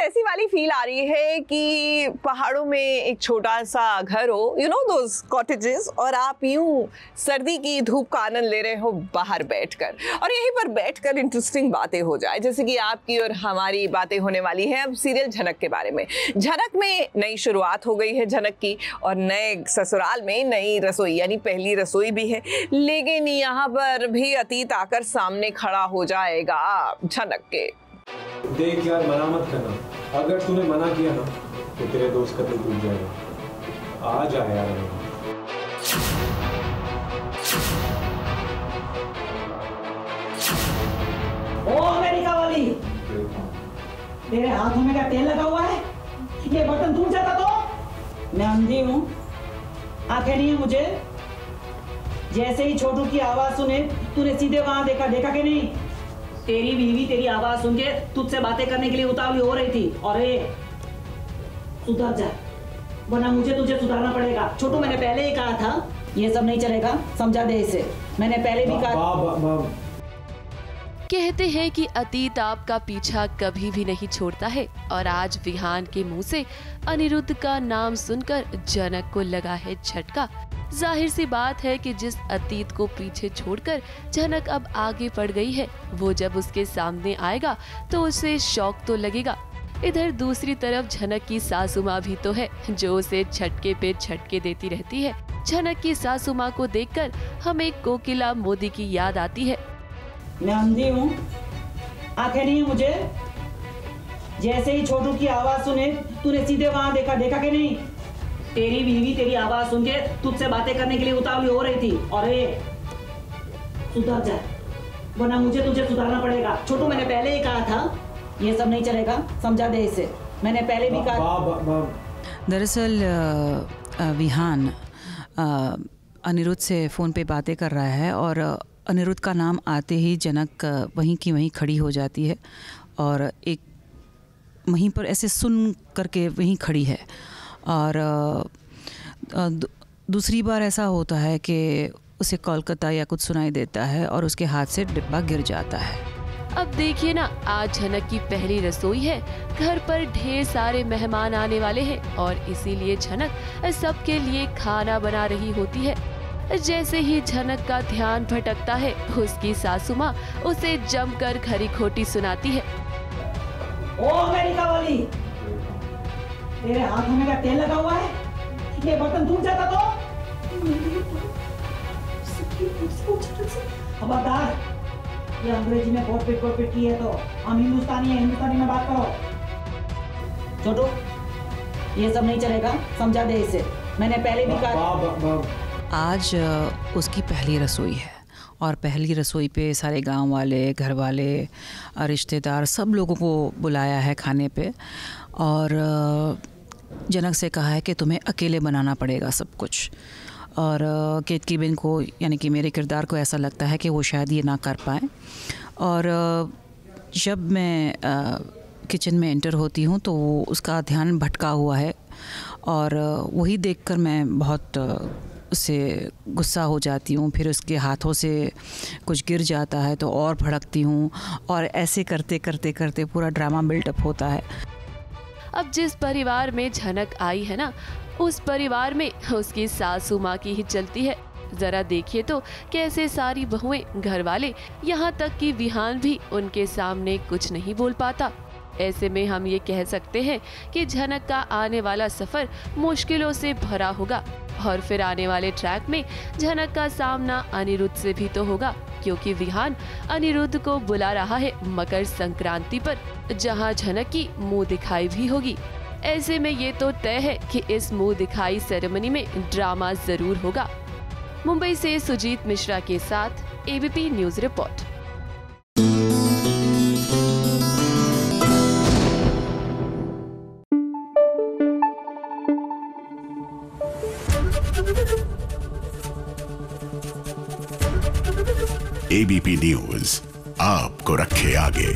ऐसी वाली फील आ रही है कि पहाड़ों में एक छोटा सा घर हो, यू नो दोस कॉटेजेस, और आप यूं सर्दी की धूप का आनंद ले रहे हो बाहर बैठकर, और यहीं पर बैठकर इंटरेस्टिंग बातें हो जाए, जैसे कि आपकी और हमारी बातें होने वाली हैं अब सीरियल झनक के बारे में। झनक में नई शुरुआत हो गई है झनक की, और नए ससुराल में नई रसोई यानी पहली रसोई भी है, लेकिन यहाँ पर भी अतीत आकर सामने खड़ा हो जाएगा झनक के। देख यार, मना मत करना, अगर तूने मना किया ना तो तेरे दोस्त का दिल टूट जाएगा। आ जा यार। ओ अमेरिका वाली, तेरे हाथों में क्या तेल लगा हुआ है? ये बर्तन टूट जाता तो? मैं अंधी हूँ, आंखें नहीं है मुझे? जैसे ही छोटू की आवाज सुने तूने सीधे वहां देखा कि नहीं? तेरी बीवी तेरी आवाज सुन के तुझसे बातें करने के लिए उतावली हो रही थी। और सुधर जा, वरना मुझे तुझे सुधारना पड़ेगा। छोटू, मैंने पहले ही कहा था ये सब नहीं चलेगा, समझा दे इसे। मैंने पहले भी कहा। कहते हैं कि अतीत आपका पीछा कभी भी नहीं छोड़ता है, और आज विहान के मुंह से अनिरुद्ध का नाम सुनकर जनक को लगा है झटका। जाहिर सी बात है कि जिस अतीत को पीछे छोड़कर झनक अब आगे बढ़ गई है, वो जब उसके सामने आएगा तो उसे शौक तो लगेगा। इधर दूसरी तरफ झनक की सासू माँ भी तो है, जो उसे झटके पे झटके देती रहती है। झनक की सासू माँ को देखकर हमें कोकिला मोदी की याद आती है। मैं अंधी हूँ, आंखें नहीं है मुझे? जैसे ही छोटू की आवाज सुने तूने सीधे वहां देखा कि नहीं? तेरी बीवी तेरी आवाज सुन के तुझसे बातें करने के लिए उतावली हो रही थी। और सुधर जा, वरना मुझे तुझे सुधारना पड़ेगा। छोटू, मैंने पहले ही कहा था ये सब नहीं चलेगा, समझा दे इसे। मैंने पहले भी कहा। दरअसल विहान अनिरुद्ध से फ़ोन पे बातें कर रहा है, और अनिरुद्ध का नाम आते ही जनक वहीं की वहीं खड़ी हो जाती है, और एक वहीं पर ऐसे सुन करके वहीं खड़ी है। और दूसरी बार ऐसा होता है कि उसे कोलकाता या कुछ सुनाई देता है और उसके हाथ से डिब्बा गिर जाता है। अब देखिए ना, आज झनक की पहली रसोई है, घर पर ढेर सारे मेहमान आने वाले हैं, और इसीलिए झनक सबके लिए खाना बना रही होती है। जैसे ही झनक का ध्यान भटकता है, उसकी सासू माँ उसे जमकर खरी खोटी सुनाती है। ओ अमेरिका वाली, तेरे हाथों में क्या तेल लगा हुआ है? ये बर्तन टूट जाता तो? खबरदार, ये अंग्रेजी में कोट पिट की है तो हम हिंदुस्तानी है, हिंदुस्तानी में बात करो। छोटू, ये सब नहीं चलेगा, समझा दे इसे। मैंने पहले भी कहा। आज उसकी पहली रसोई है, और पहली रसोई पे सारे गांव वाले, घर वाले, रिश्तेदार, सब लोगों को बुलाया है खाने पे। और जनक से कहा है कि तुम्हें अकेले बनाना पड़ेगा सब कुछ। और केतकी बेन को, यानी कि मेरे किरदार को, ऐसा लगता है कि वो शायद ये ना कर पाए। और जब मैं किचन में एंटर होती हूँ तो उसका ध्यान भटका हुआ है, और वही देखकर मैं बहुत उससे गुस्सा हो जाती हूँ। फिर उसके हाथों से कुछ गिर जाता है तो और भड़कती हूँ, और ऐसे करते करते करते पूरा ड्रामा बिल्डअप होता है। अब जिस परिवार में झनक आई है ना, उस परिवार में उसकी सासू माँ की ही चलती है। जरा देखिए तो कैसे सारी बहुएं, घर वाले, यहाँ तक कि विहान भी उनके सामने कुछ नहीं बोल पाता। ऐसे में हम ये कह सकते हैं कि झनक का आने वाला सफर मुश्किलों से भरा होगा, और फिर आने वाले ट्रैक में झनक का सामना अनिरुद्ध से भी तो होगा, क्योंकि विहान अनिरुद्ध को बुला रहा है मकर संक्रांति पर, जहां झनक की मुंह दिखाई भी होगी। ऐसे में ये तो तय है कि इस मुंह दिखाई सेरेमनी में ड्रामा जरूर होगा। मुंबई से सुजीत मिश्रा के साथ ABP news report. ABP news आपको रखे आगे।